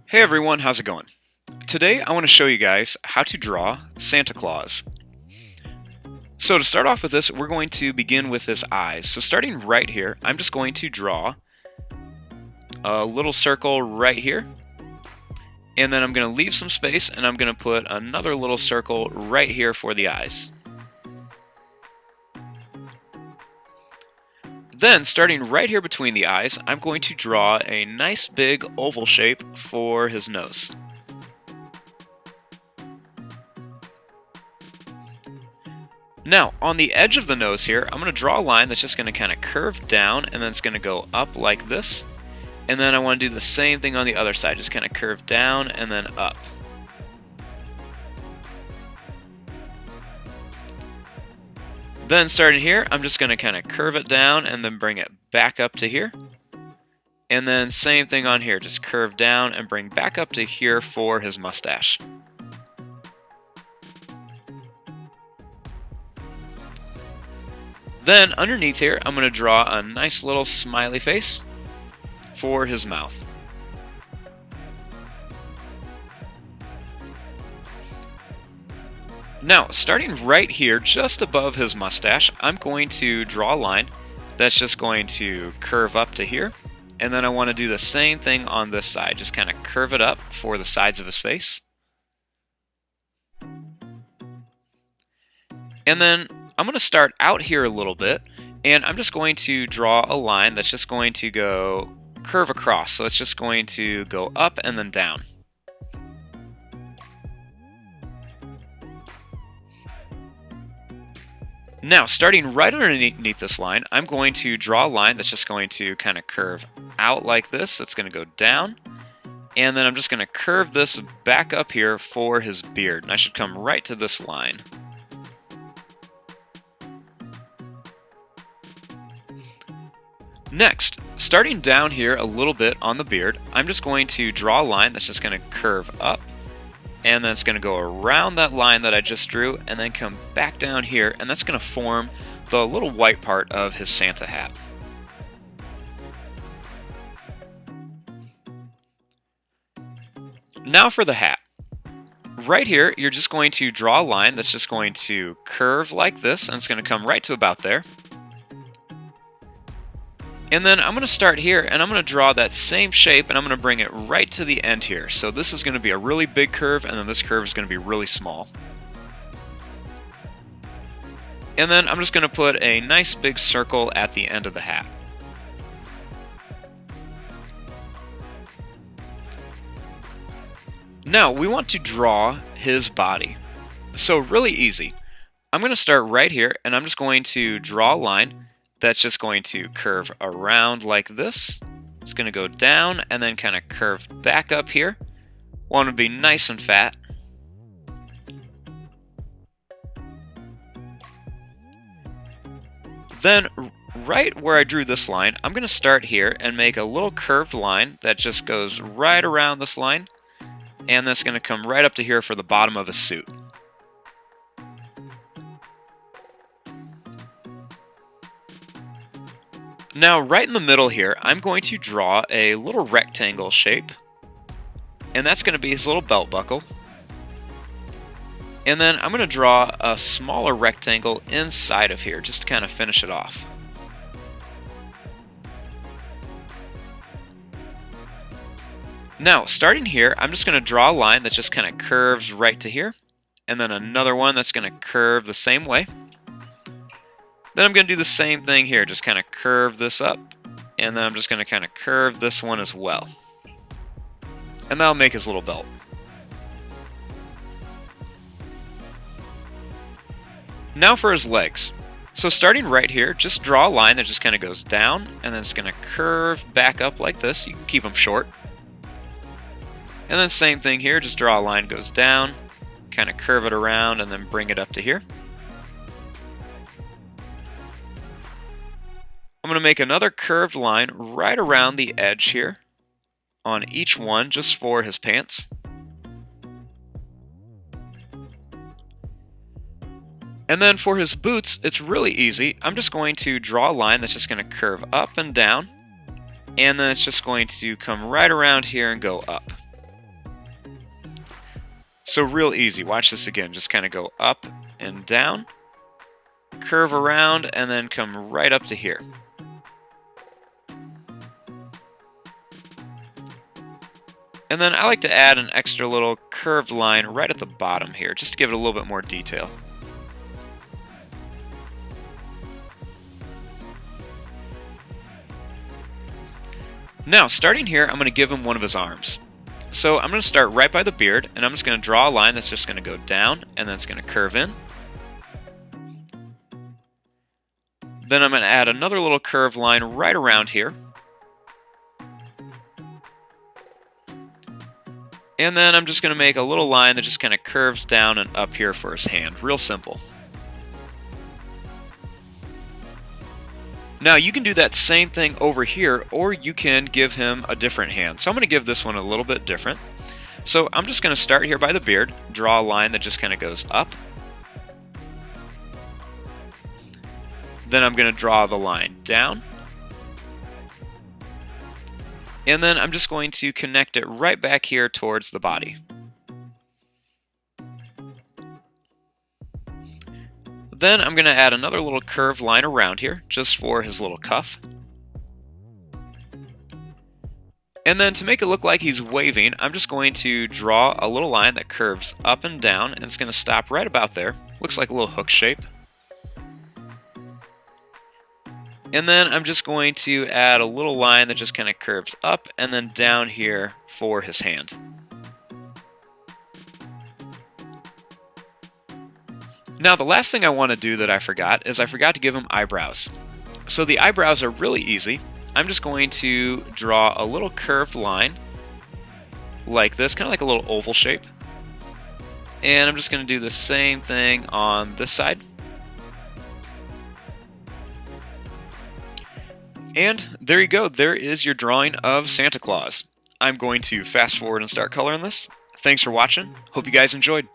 Hey everyone, how's it going? Today I want to show you guys how to draw Santa Claus. So to start off with this, we're going to begin with his eyes. So starting right here, I'm just going to draw a little circle right here. And then I'm going to leave some space and I'm going to put another little circle right here for the eyes. Then, starting right here between the eyes, I'm going to draw a nice big oval shape for his nose. Now, on the edge of the nose here, I'm going to draw a line that's just going to kind of curve down, and then it's going to go up like this. And then I want to do the same thing on the other side, just kind of curve down and then up. Then starting here, I'm just going to kind of curve it down and then bring it back up to here. And then same thing on here, just curve down and bring back up to here for his mustache. Then underneath here, I'm going to draw a nice little smiley face for his mouth. Now, starting right here, just above his mustache, I'm going to draw a line that's just going to curve up to here. And then I want to do the same thing on this side, just kind of curve it up for the sides of his face. And then I'm going to start out here a little bit, and I'm just going to draw a line that's just going to go curve across. So it's just going to go up and then down. Now, starting right underneath this line, I'm going to draw a line that's just going to kind of curve out like this. It's going to go down. And then I'm just going to curve this back up here for his beard. And I should come right to this line. Next, starting down here a little bit on the beard, I'm just going to draw a line that's just going to curve up. And then it's going to go around that line that I just drew and then come back down here, and that's going to form the little white part of his Santa hat. Now for the hat. Right here, you're just going to draw a line that's just going to curve like this, and it's going to come right to about there. And then I'm going to start here, and I'm going to draw that same shape, and I'm going to bring it right to the end here. So this is going to be a really big curve, and then this curve is going to be really small. And then I'm just going to put a nice big circle at the end of the hat. Now, we want to draw his body. So really easy. I'm going to start right here, and I'm just going to draw a line that's just going to curve around like this. It's going to go down and then kind of curve back up here. Want to be nice and fat. Then right where I drew this line, I'm going to start here and make a little curved line that just goes right around this line. And that's going to come right up to here for the bottom of his suit. Now, right in the middle here, I'm going to draw a little rectangle shape, and that's going to be his little belt buckle. And then I'm going to draw a smaller rectangle inside of here, just to kind of finish it off. Now, starting here, I'm just going to draw a line that just kind of curves right to here, and then another one that's going to curve the same way. Then I'm going to do the same thing here, just kind of curve this up, and then I'm just going to kind of curve this one as well. And that'll make his little belt. Now for his legs. So starting right here, just draw a line that just kind of goes down, and then it's going to curve back up like this. You can keep them short. And then same thing here, just draw a line, goes down, kind of curve it around, and then bring it up to here. I'm going to make another curved line right around the edge here on each one just for his pants. And then for his boots, it's really easy. I'm just going to draw a line that's just going to curve up and down, and then it's just going to come right around here and go up. So real easy. Watch this again. Just kind of go up and down, curve around, and then come right up to here. And then I like to add an extra little curved line right at the bottom here, just to give it a little bit more detail. Now, starting here, I'm going to give him one of his arms. So I'm going to start right by the beard, and I'm just going to draw a line that's just going to go down, and then it's going to curve in. Then I'm going to add another little curved line right around here. And then I'm just going to make a little line that just kind of curves down and up here for his hand. Real simple. Now you can do that same thing over here, or you can give him a different hand. So I'm going to give this one a little bit different. So I'm just going to start here by the beard, draw a line that just kind of goes up. Then I'm going to draw the line down. And then I'm just going to connect it right back here towards the body. Then I'm going to add another little curved line around here, just for his little cuff. And then to make it look like he's waving, I'm just going to draw a little line that curves up and down, and it's going to stop right about there. Looks like a little hook shape. And then I'm just going to add a little line that just kind of curves up and then down here for his hand. Now the last thing I want to do that I forgot is I forgot to give him eyebrows. So the eyebrows are really easy. I'm just going to draw a little curved line like this, kind of like a little oval shape. And I'm just going to do the same thing on this side. And there you go, there is your drawing of Santa Claus. I'm going to fast forward and start coloring this. Thanks for watching, hope you guys enjoyed.